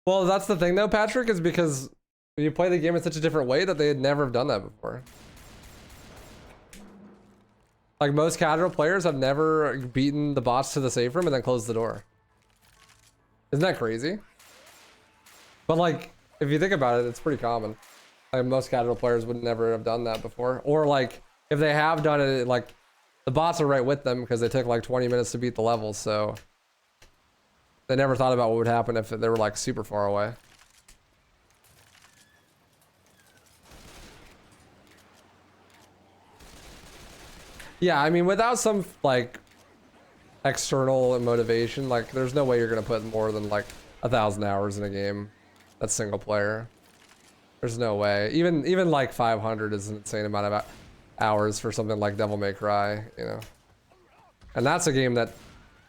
Well, that's the thing though, Patrick, is because you play the game in such a different way that they'd never have done that before. Like most casual players have never beaten the boss to the safe room and then closed the door. Isn't that crazy? But like, if you think about it, it's pretty common. Like most casual players would never have done that before. Or like, if they have done it, like, the bots are right with them because they took like 20 minutes to beat the level, so they never thought about what would happen if they were like super far away. Yeah, I mean, without some like external motivation, like there's no way you're gonna put more than like 1,000 hours in a game that's single player. There's no way. Even like 500 is an insane amount of hours for something like Devil May Cry, you know. And that's a game that,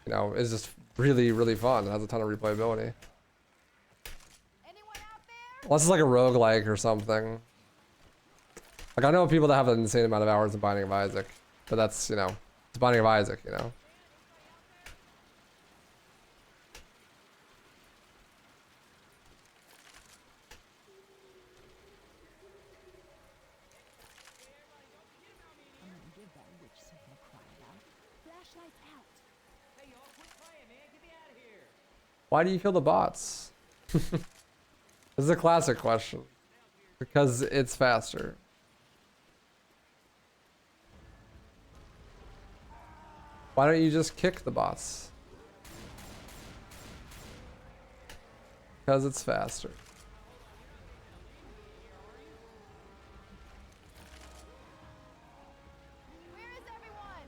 you know, is just really, really fun. It has a ton of replayability. Anyone out there? Unless it's like a roguelike or something. Like I know people that have an insane amount of hours in Binding of Isaac, but that's, you know, it's Binding of Isaac, you know. I'm gonna give that witch something to cry about. Flashlights out. Hey, y'all, quit playing, man. Get me out of here. Why do you kill the bots? This is a classic question. Because it's faster. Why don't you just kick the bots? Because it's faster. Where is everyone?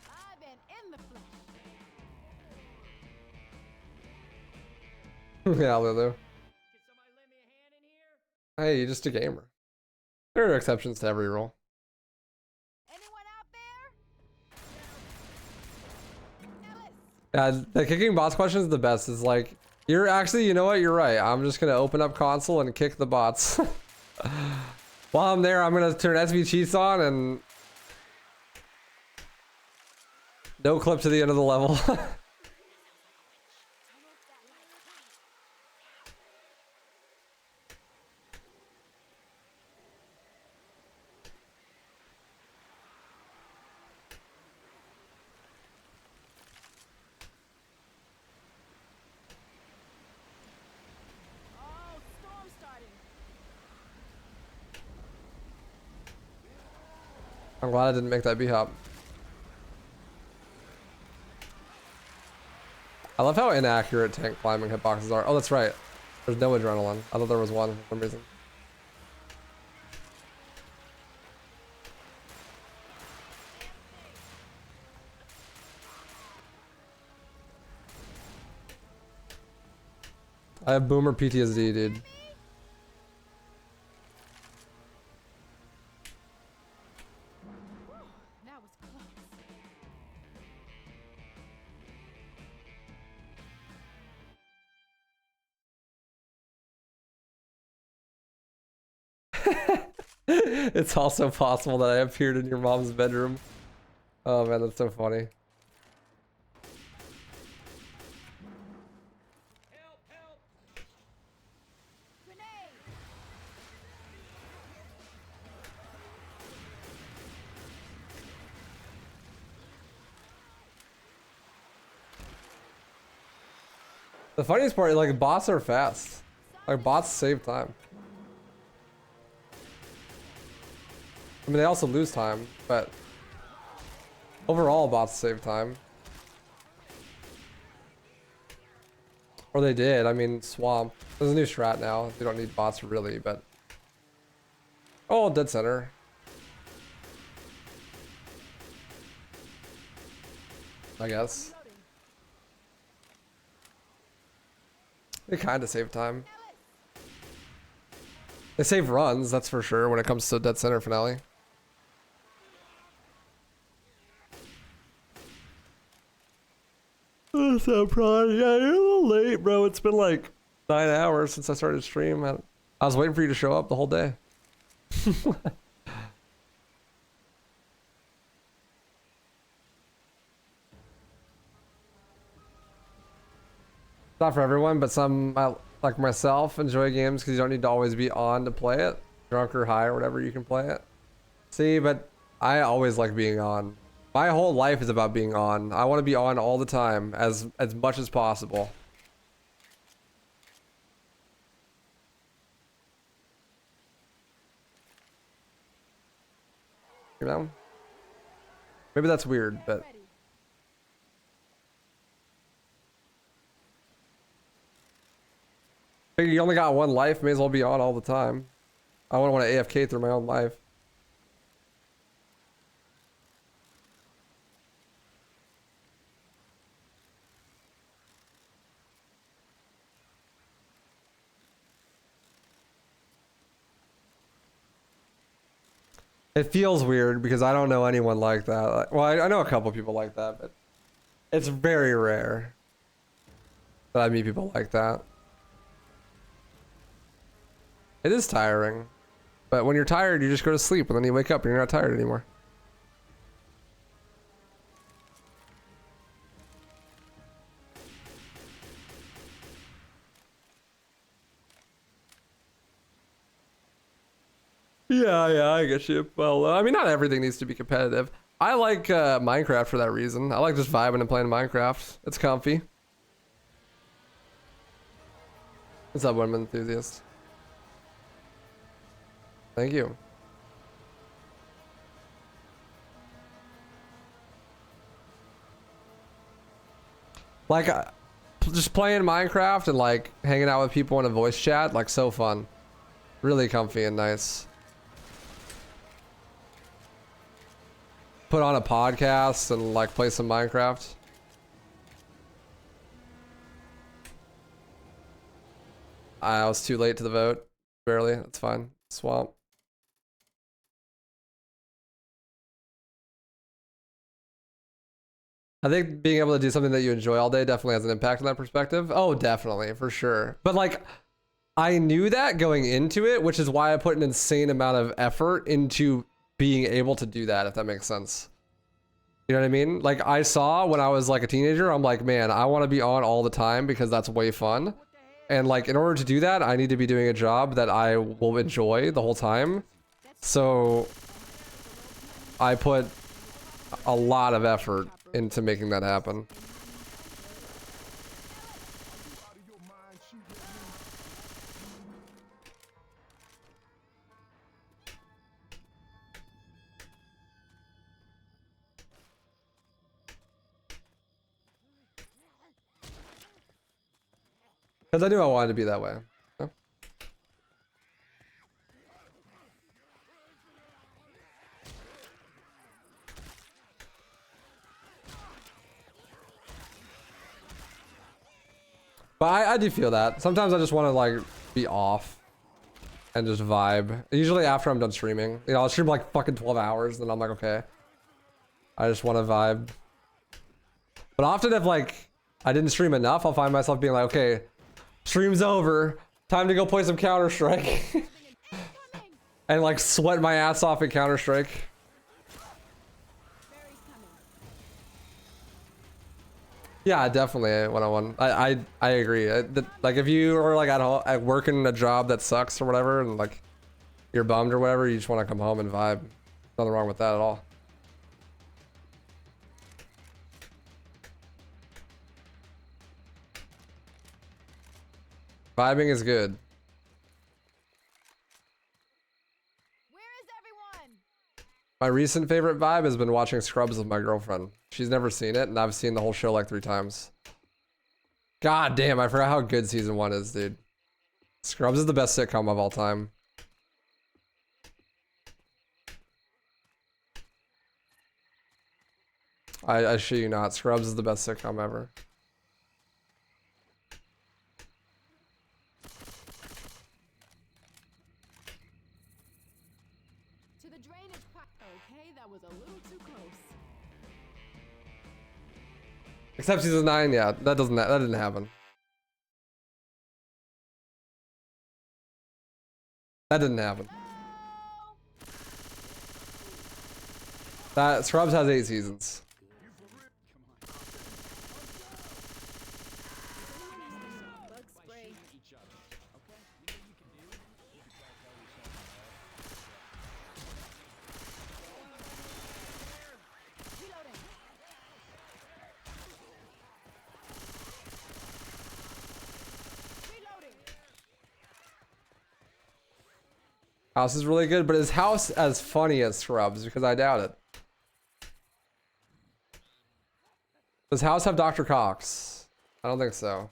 I've been in the flesh. Yeah, Lulu. Can somebody lend me a hand in here? Hey, you're just a gamer. There are exceptions to every rule. Anyone out there? Ellis. Yeah, the kicking bots question is the best. It's like, you're actually, you know what? You're right. I'm just gonna open up console and kick the bots. While I'm there, I'm gonna turn SV cheats on and no clip to the end of the level. Oh, storm starting. I'm glad I didn't make that B-hop. I love how inaccurate tank climbing hitboxes are. Oh, that's right. There's no adrenaline. I thought there was one for some reason. I have boomer PTSD, dude. That was close. It's also possible that I appeared in your mom's bedroom. Oh man, that's so funny. Help, help! Grenade. The funniest part is like bots are fast. Like bots save time. I mean, they also lose time, but overall bots save time. Or they did. I mean, Swamp. There's a new strat now. You don't need bots really, but... Oh, dead center. I guess. Reloading. They kind of save time. They save runs, that's for sure, when it comes to dead center finale. Oh, so proud. Yeah, you're a little late, bro. It's been like 9 hours since I started stream. I was waiting for you to show up the whole day. Not for everyone, but some, like myself, enjoy games because you don't need to always be on to play it. Drunk or high or whatever, you can play it. See, but I always like being on. My whole life is about being on. I want to be on all the time, as much as possible. You know? Maybe that's weird, but... Ready. Figure you only got one life, may as well be on all the time. I wouldn't want to AFK through my own life. It feels weird because I don't know anyone like that. Well, I know a couple people like that, but it's very rare that I meet people like that. It is tiring, but when you're tired, you just go to sleep, and then you wake up and you're not tired anymore. Yeah, I get you. Well, I mean, not everything needs to be competitive. I like Minecraft for that reason. I like just vibing and playing Minecraft. It's comfy. What's up, women enthusiast? Thank you. Like, just playing Minecraft and like hanging out with people in a voice chat, like so fun. Really comfy and nice. Put on a podcast and like play some Minecraft. I was too late to the vote. Barely. That's fine. Swamp. I think being able to do something that you enjoy all day definitely has an impact on that perspective. Oh, definitely, for sure. But like, I knew that going into it, which is why I put an insane amount of effort into being able to do that, if that makes sense. You know what I mean? Like, I saw when I was like a teenager, I'm like, man, I want to be on all the time because that's way fun. And like, in order to do that, I need to be doing a job that I will enjoy the whole time. So I put a lot of effort into making that happen. Because I knew I wanted to be that way. Yeah. But I do feel that. Sometimes I just want to like be off and just vibe. Usually after I'm done streaming. You know, I'll stream like fucking 12 hours, then I'm like, okay. I just want to vibe. But often if like I didn't stream enough, I'll find myself being like, okay, stream's over. Time to go play some Counter-Strike. And like sweat my ass off in Counter-Strike. Yeah, definitely 101. I agree. Like if you are like at working a job that sucks or whatever, and like you're bummed or whatever, you just want to come home and vibe. Nothing wrong with that at all. Vibing is good. Where is everyone? My recent favorite vibe has been watching Scrubs with my girlfriend. She's never seen it, and I've seen the whole show like 3 times. God damn, I forgot how good season 1 is, dude. Scrubs is the best sitcom of all time. I shit you not. Scrubs is the best sitcom ever. To the drainage pipe. Okay, that was a little too close. Except season 9, yeah, that didn't happen. That didn't happen. That Scrubs has 8 seasons. Bug spray. Reloading. Reloading. House is really good, but is House as funny as Scrubs? Because I doubt it. Does House have Dr. Cox? I don't think so.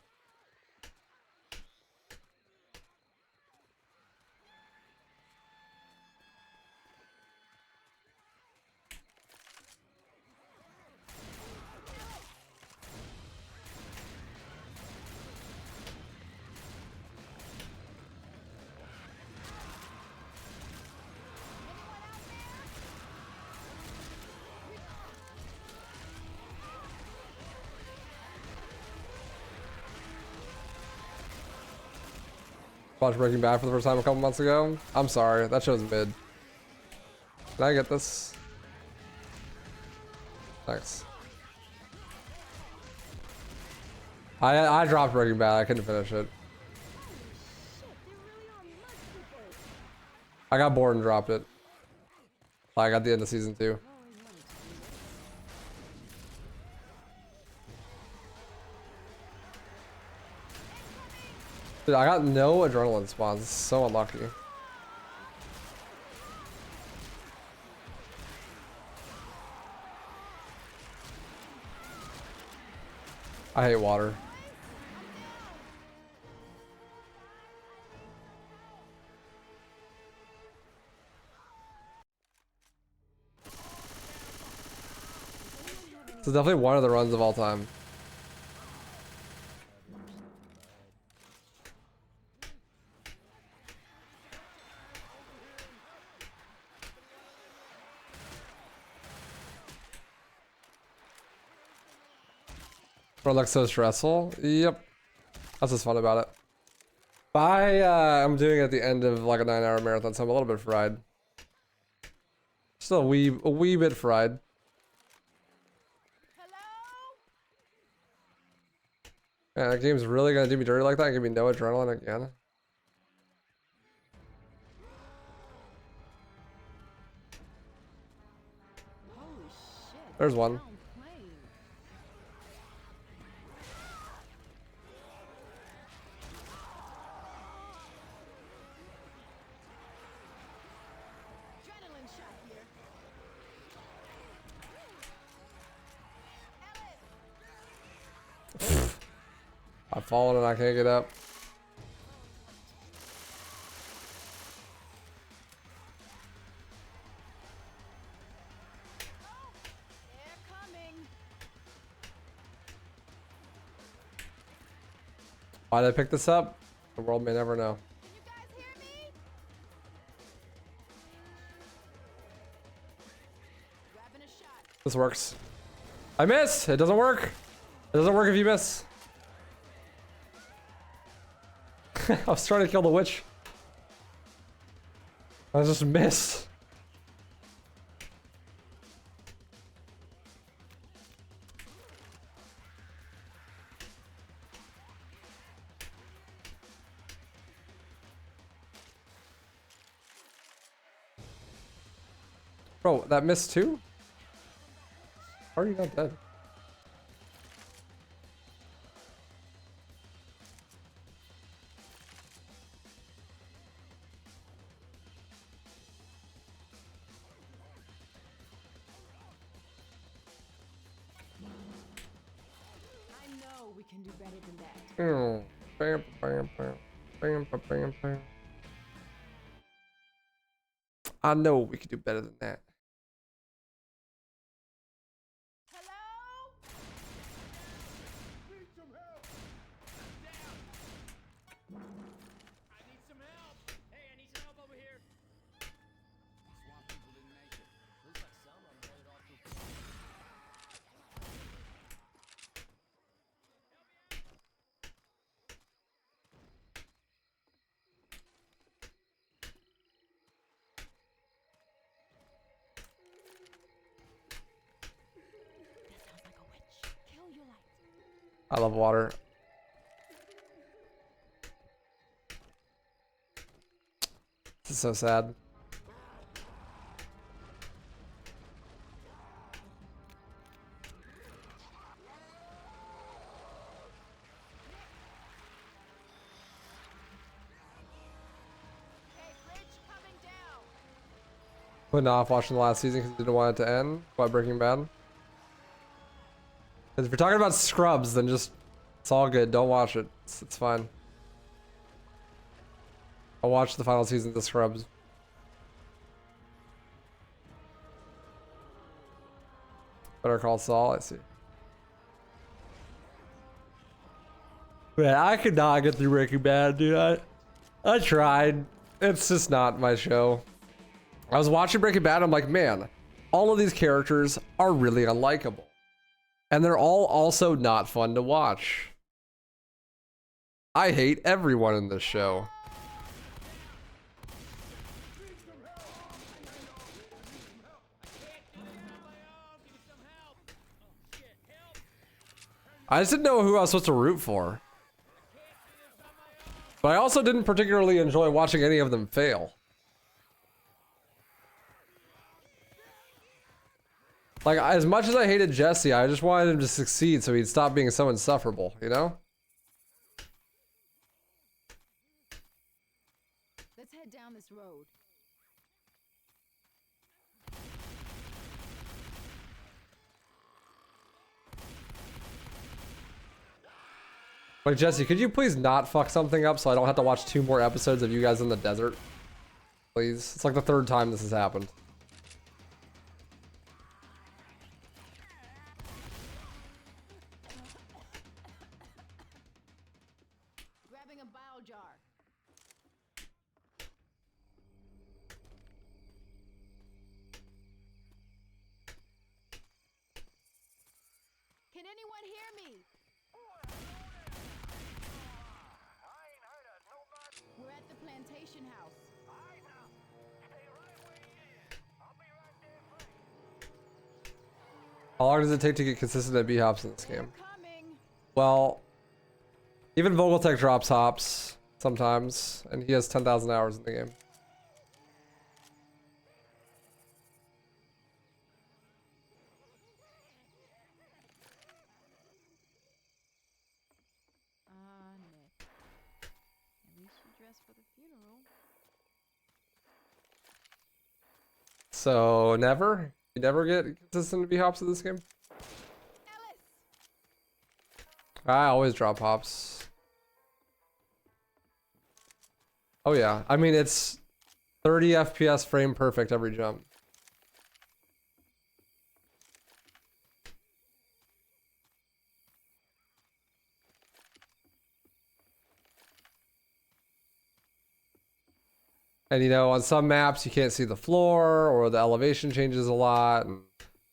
Watched Breaking Bad for the first time a couple months ago. I'm sorry, that show's mid. Can I get this? Thanks. I dropped Breaking Bad. I couldn't finish it. I got bored and dropped it. Like at the end of season 2. Dude, I got no adrenaline spawns. So unlucky. I hate water. This is definitely one of the runs of all time. Bro, looks so stressful. Yep. That's what's fun about it. I'm doing it at the end of like a 9-hour marathon, so I'm a little bit fried. Still a wee bit fried. Man, that game's really gonna do me dirty like that? Give me no adrenaline again. Holy shit. There's one. Adrenaline shot here. I've fallen and I can't get up. They're coming. Why did I pick this up? The world may never know. Can you guys hear me? Grabbing a shot. This works. I miss! It doesn't work! It doesn't work if you miss. I was trying to kill the witch. I just missed. Bro, that missed too? How are you not dead? I know we can do better than that. Bam, bam, bam, bam, bam, bam, bam. I know we could do better than that. Hello? Need some help. I'm down. I need some help. Hey, I need some help over here. Swamp people didn't make it. Looks like some of them made it all through. That sounds like a witch. Kill your lights. I love water. This is so sad. Hey, bridge coming down. Putting off watching the last season because I didn't want it to end. Why Breaking Bad? 'Cause if you're talking about Scrubs, then just it's all good. Don't watch it. It's fine. I'll watch the final season of Scrubs. Better Call Saul. I see. Man, I could not get through Breaking Bad, dude. I tried. It's just not my show. I was watching Breaking Bad. I'm like, man, all of these characters are really unlikable. And they're all also not fun to watch. I hate everyone in this show. I just didn't know who I was supposed to root for. But I also didn't particularly enjoy watching any of them fail. Like, as much as I hated Jesse, I just wanted him to succeed so he'd stop being so insufferable, you know? Let's head down this road. Like, Jesse, could you please not fuck something up so I don't have to watch 2 more episodes of you guys in the desert? Please. It's like the 3rd time this has happened. Grabbing a bile jar. Can anyone hear me? We're at the plantation house. How long does it take to get consistent at B-hops in this game? Coming. Well, even Vogeltech drops hops sometimes, and he has 10,000 hours in the game. Nick. At least you dressed for the funeral. So, never? You never get consistent B-hops in this game? Ellis! I always drop hops. Oh yeah, I mean it's 30 FPS frame perfect every jump. And you know, on some maps you can't see the floor or the elevation changes a lot and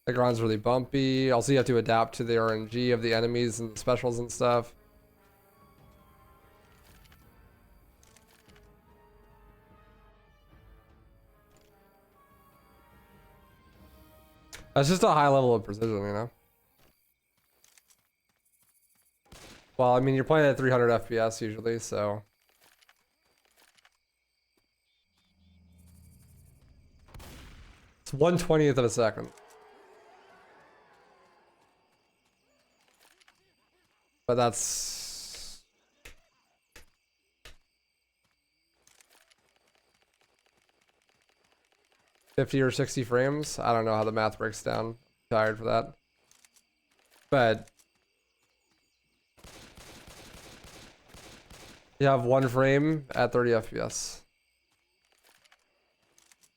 the ground's really bumpy. Also you have to adapt to the RNG of the enemies and the specials and stuff. That's just a high level of precision, you know? Well, I mean, you're playing at 300 FPS usually, so... It's 1/20th of a second. But that's... $50 or 60 frames? I don't know how the math breaks down. I'm tired for that. But... You have 1 frame at 30 FPS.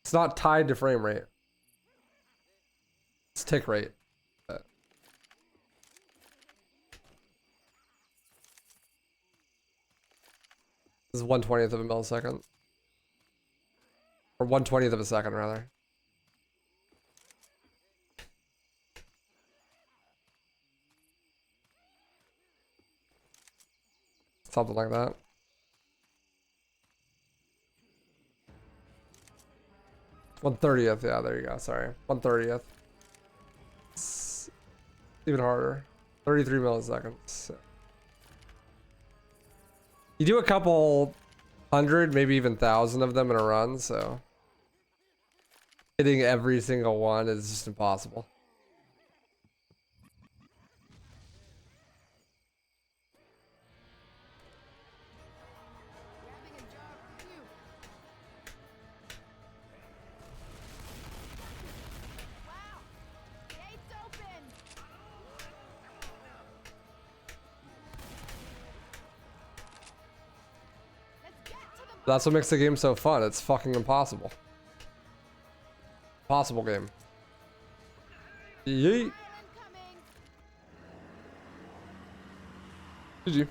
It's not tied to frame rate. It's tick rate. This is 1/20th of a millisecond. Or 1/20th of a second, rather. Something like that. One 30th, yeah, there you go, sorry. 1/30th. It's even harder. 33 milliseconds. You do a couple hundred, maybe even 1,000 of them in a run, so hitting every single one is just impossible. Grabbing a jar for you. Wow! The gate's open! Let's get to the That's what makes the game so fun. It's fucking impossible. Possible game. Yeet. island coming! GG.